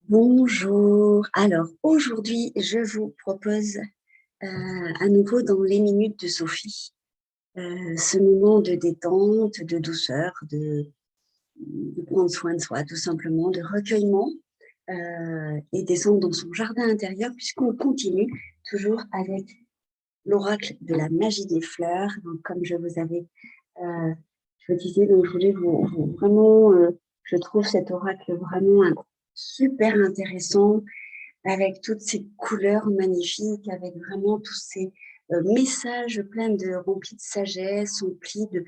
Bonjour. Alors aujourd'hui, je vous propose à nouveau dans les minutes de Sophie, ce moment de détente, de douceur, de prendre soin de soi, tout simplement, de recueillement et descendre dans son jardin intérieur puisqu'on continue toujours avec l'oracle de la magie des fleurs. Donc, comme je vous disais, donc je voulais vraiment, je trouve cet oracle vraiment super intéressant avec toutes ces couleurs magnifiques, avec vraiment tous ces messages remplis de sagesse, remplis de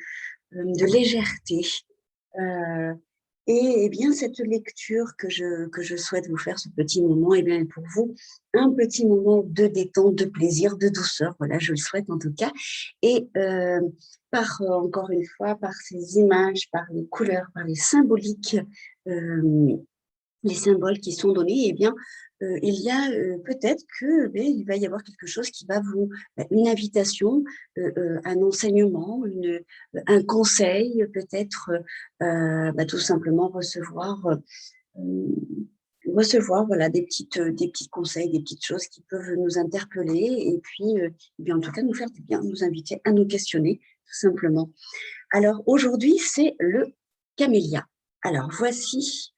légèreté. Euh, et bien, cette lecture que je souhaite vous faire, ce petit moment, et bien, pour vous, un petit moment de détente, de plaisir, de douceur. Voilà, je le souhaite en tout cas. Et encore une fois, par ces images, par les couleurs, par les symboliques, euh, les symboles qui sont donnés, eh bien, il y a peut-être que il va y avoir quelque chose qui va une invitation, un enseignement, un conseil, peut-être tout simplement recevoir voilà, des petits conseils, des petites choses qui peuvent nous interpeller et puis eh bien, en tout cas nous faire du bien, nous inviter à nous questionner, tout simplement. Alors aujourd'hui, c'est le camélia. Alors voici.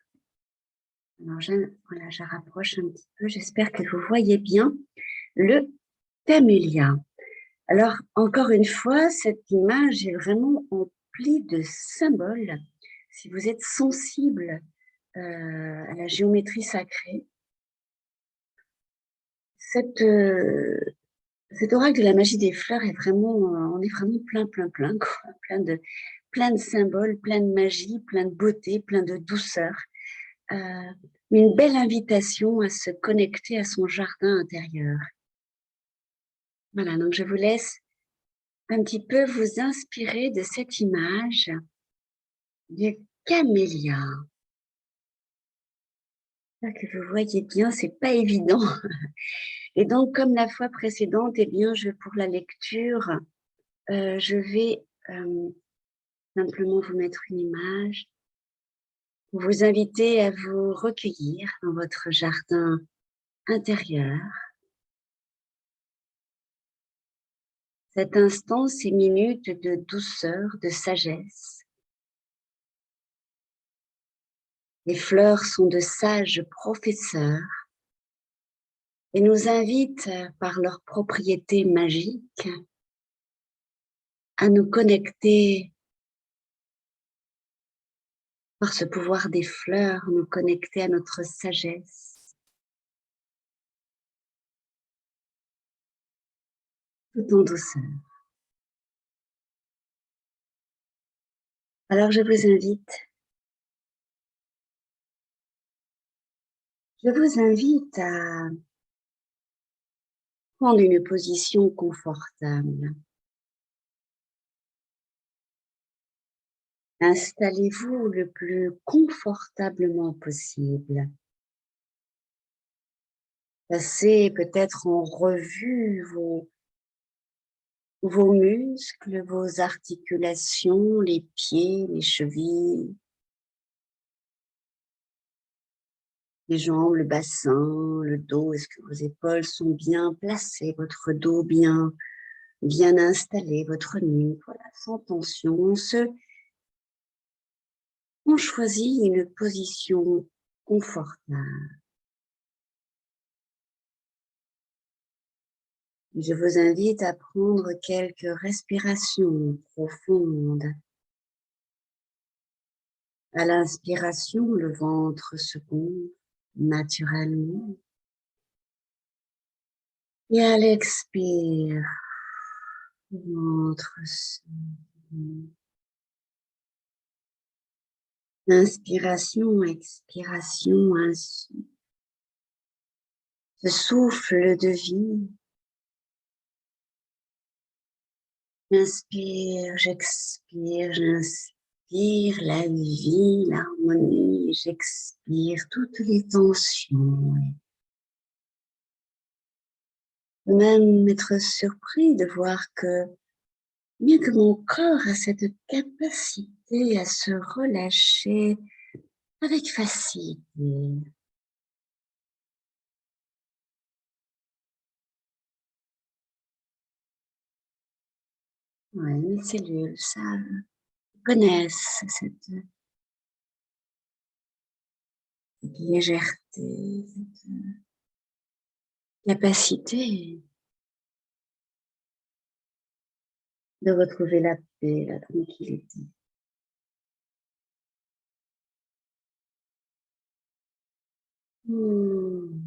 Alors, voilà, je rapproche un petit peu, j'espère que vous voyez bien le camélia. Alors, encore une fois, cette image est vraiment emplie de symboles. Si vous êtes sensible à la géométrie sacrée, cette, euh, cet oracle de la magie des fleurs est vraiment, on est vraiment plein, quoi, plein de symboles, plein de magie, plein de beauté, plein de douceur. Euh, une belle invitation à se connecter à son jardin intérieur. Voilà, donc je vous laisse un petit peu vous inspirer de cette image du camélia. Là que vous voyez bien, c'est pas évident. Et donc, comme la fois précédente, eh bien, pour la lecture, je vais simplement vous mettre une image pour vous inviter à vous recueillir dans votre jardin intérieur. Cet instant, ces minutes de douceur, de sagesse. Les fleurs sont de sages professeurs et nous invitent par leurs propriétés magiques à nous connecter par ce pouvoir des fleurs, nous connecter à notre sagesse, tout en douceur. Alors je vous invite à prendre une position confortable. Installez-vous le plus confortablement possible. Passez peut-être en revue vos muscles, vos articulations, les pieds, les chevilles, les jambes, le bassin, le dos. Est-ce que vos épaules sont bien placées, votre dos bien installé, votre nuque, voilà, sans tension. On choisit une position confortable. Je vous invite à prendre quelques respirations profondes. À l'inspiration, le ventre se gonfle naturellement. Et à l'expire, le ventre se gonfle. Inspiration, expiration, ce souffle de vie. J'inspire, j'inspire la vie, l'harmonie, j'expire toutes les tensions. Même être surpris de voir que bien que mon corps a cette capacité à se relâcher avec facilité. Ouais, mes cellules, ça, connaissent cette légèreté, cette capacité de retrouver la paix, la tranquillité. Mmh.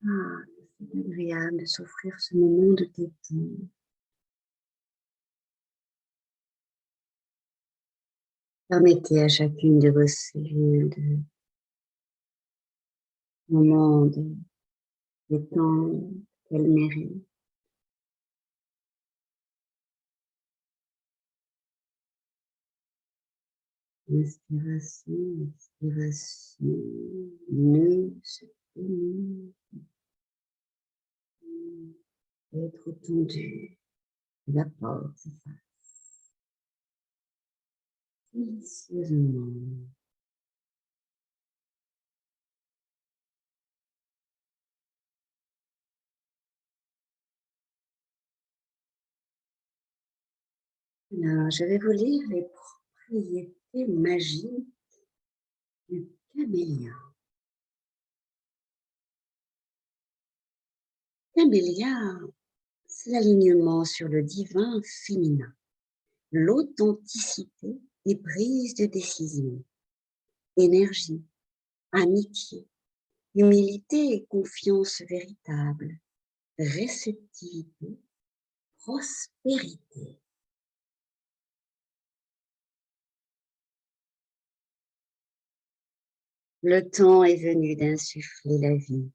Ah, c'est agréable de s'offrir ce moment de détente. Permettez à chacune de vos cellules de moments de détente qu'elle mérite. Inspiration, expiration, nœud se finit, être tendu, la porte s'efface silencieusement. Alors, je vais vous lire les propriétés magiques du camélia. Camélia, c'est l'alignement sur le divin féminin, l'authenticité et prise de décision, énergie, amitié, humilité et confiance véritable, réceptivité, prospérité. Le temps est venu d'insuffler la vie,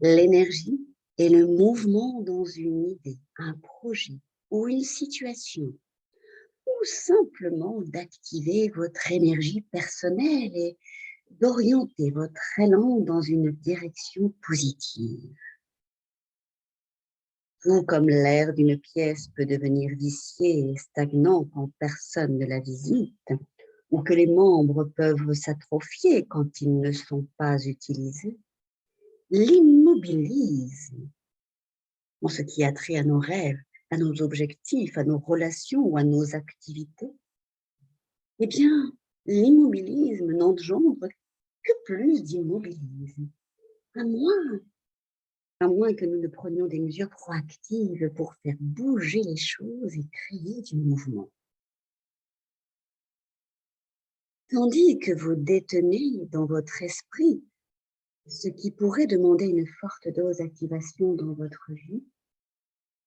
l'énergie et le mouvement dans une idée, un projet ou une situation, ou simplement d'activer votre énergie personnelle et d'orienter votre élan dans une direction positive. Tout comme l'air d'une pièce peut devenir vicié et stagnant quand personne ne la visite, ou que les membres peuvent s'atrophier quand ils ne sont pas utilisés, l'immobilisme, en ce qui a trait à nos rêves, à nos objectifs, à nos relations ou à nos activités, eh bien, l'immobilisme n'engendre que plus d'immobilisme, à moins, à moins que nous ne prenions des mesures proactives pour faire bouger les choses et créer du mouvement. Tandis que vous détenez dans votre esprit ce qui pourrait demander une forte dose d'activation dans votre vie,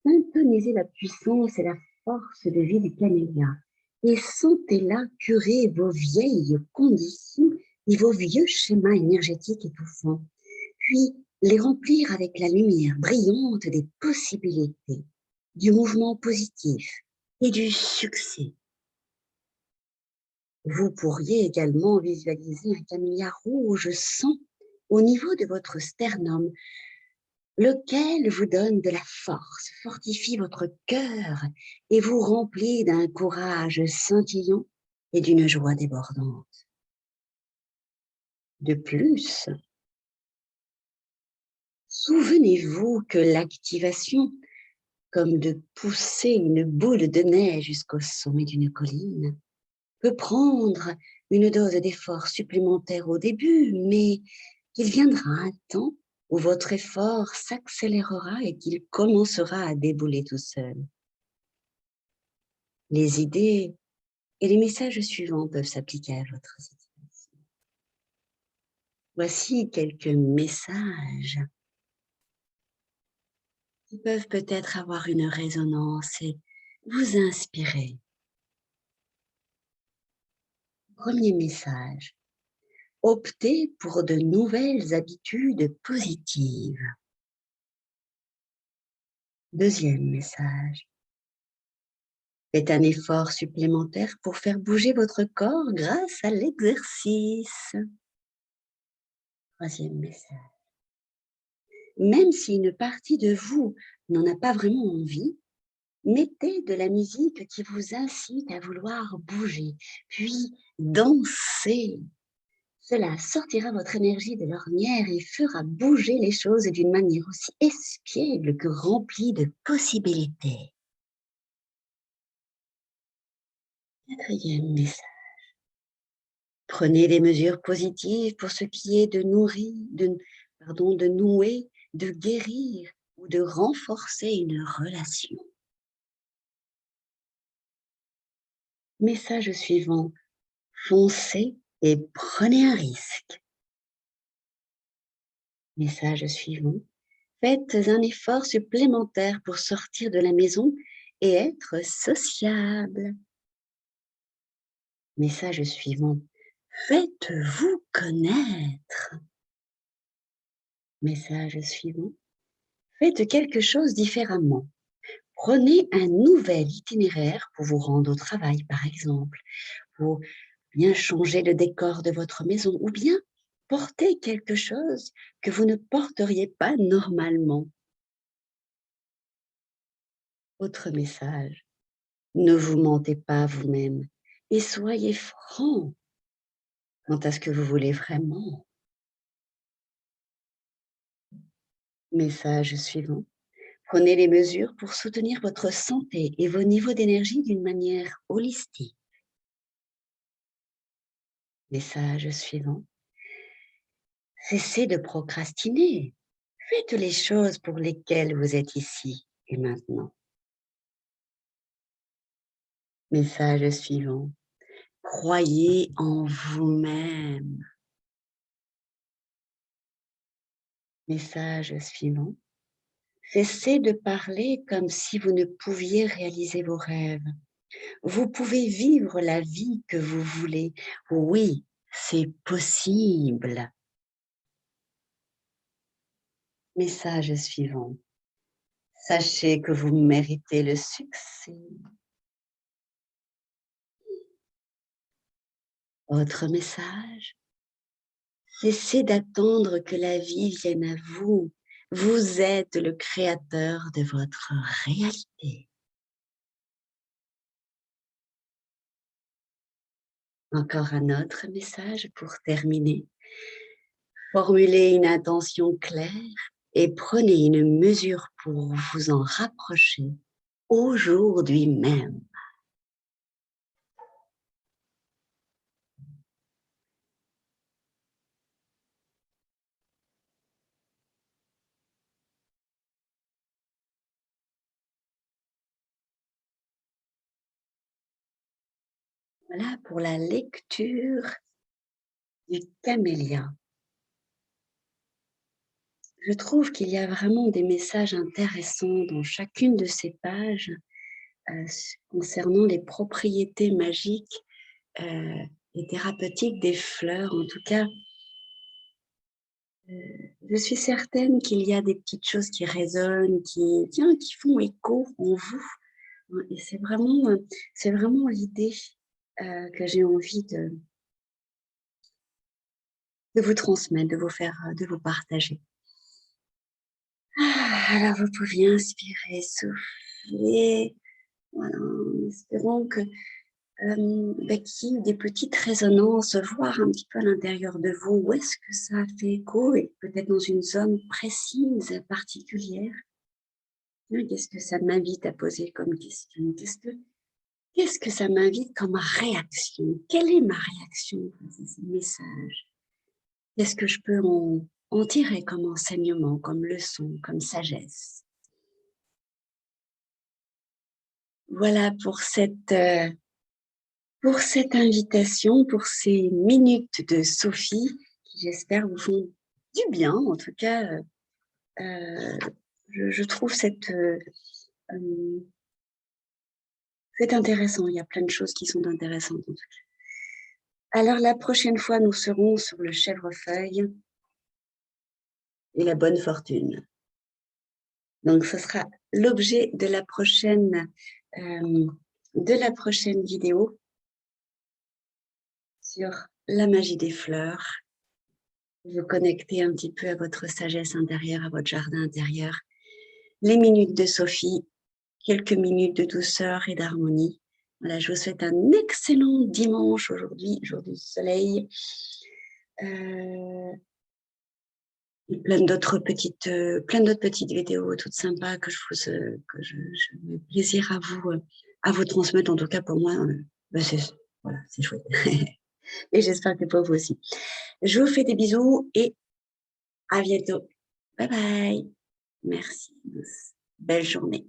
syntonisez la puissance et la force de vie du camélia et sentez-la curer vos vieilles conditions et vos vieux schémas énergétiques étouffants, puis les remplir avec la lumière brillante des possibilités, du mouvement positif et du succès. Vous pourriez également visualiser un camélia rouge sang au niveau de votre sternum, lequel vous donne de la force, fortifie votre cœur et vous remplit d'un courage scintillant et d'une joie débordante. De plus, souvenez-vous que l'activation, comme de pousser une boule de neige jusqu'au sommet d'une colline, peut prendre une dose d'effort supplémentaire au début, mais qu'il viendra un temps où votre effort s'accélérera et qu'il commencera à débouler tout seul. Les idées et les messages suivants peuvent s'appliquer à votre situation. Voici quelques messages qui peuvent peut-être avoir une résonance et vous inspirer. Premier message. Optez pour de nouvelles habitudes positives. Deuxième message. Faites un effort supplémentaire pour faire bouger votre corps grâce à l'exercice. Troisième message. Même si une partie de vous n'en a pas vraiment envie, mettez de la musique qui vous incite à vouloir bouger, puis danser. Cela sortira votre énergie de l'ornière et fera bouger les choses d'une manière aussi espiègle que remplie de possibilités. Quatrième message. Prenez des mesures positives pour ce qui est de nourrir, de nouer, de guérir ou de renforcer une relation. Message suivant. Foncez et prenez un risque. Message suivant. Faites un effort supplémentaire pour sortir de la maison et être sociable. Message suivant. Faites-vous connaître. Message suivant. Faites quelque chose différemment. Prenez un nouvel itinéraire pour vous rendre au travail, par exemple, pour bien changer le décor de votre maison, ou bien porter quelque chose que vous ne porteriez pas normalement. Autre message, ne vous mentez pas vous-même et soyez franc quant à ce que vous voulez vraiment. Message suivant, prenez les mesures pour soutenir votre santé et vos niveaux d'énergie d'une manière holistique. Message suivant, cessez de procrastiner. Faites les choses pour lesquelles vous êtes ici et maintenant. Message suivant. Croyez en vous-même. Message suivant. Cessez de parler comme si vous ne pouviez réaliser vos rêves. Vous pouvez vivre la vie que vous voulez. Oui, c'est possible. Message suivant. Sachez que vous méritez le succès. Autre message. Cessez d'attendre que la vie vienne à vous. Vous êtes le créateur de votre réalité. Encore un autre message pour terminer. Formulez une intention claire et prenez une mesure pour vous en rapprocher aujourd'hui même. Voilà pour la lecture du camélia. Je trouve qu'il y a vraiment des messages intéressants dans chacune de ces pages concernant les propriétés magiques et thérapeutiques des fleurs. En tout cas, je suis certaine qu'il y a des petites choses qui résonnent, qui font écho en vous. Et c'est vraiment l'idée que j'ai envie de vous transmettre, de vous partager. Alors, vous pouvez inspirer, souffler. Voilà, en espérant qu'il y ait des petites résonances, voir un petit peu à l'intérieur de vous où est-ce que ça fait écho et peut-être dans une zone précise, particulière. Qu'est-ce que ça m'invite à poser comme question? Qu'est-ce que ça m'invite comme réaction? Quelle est ma réaction face à ces messages? Qu'est-ce que je peux en tirer comme enseignement, comme leçon, comme sagesse? Voilà pour cette invitation, pour ces minutes de Sophie, qui j'espère vous font du bien. En tout cas, je trouve c'est intéressant. Il y a plein de choses qui sont intéressantes en tout cas. Alors la prochaine fois, nous serons sur le chèvrefeuille et la bonne fortune. Donc ce sera l'objet de la prochaine vidéo sur la magie des fleurs. Vous connecter un petit peu à votre sagesse intérieure, à votre jardin intérieur. Les minutes de Sophie, quelques minutes de douceur et d'harmonie. Voilà, je vous souhaite un excellent dimanche aujourd'hui, jour du soleil. Et plein d'autres petites vidéos toutes sympas que je mets plaisir à vous transmettre. En tout cas, pour moi, Ben, voilà, c'est chouette. Et j'espère que pour vous aussi. Je vous fais des bisous et à bientôt. Bye bye. Merci. Belle journée.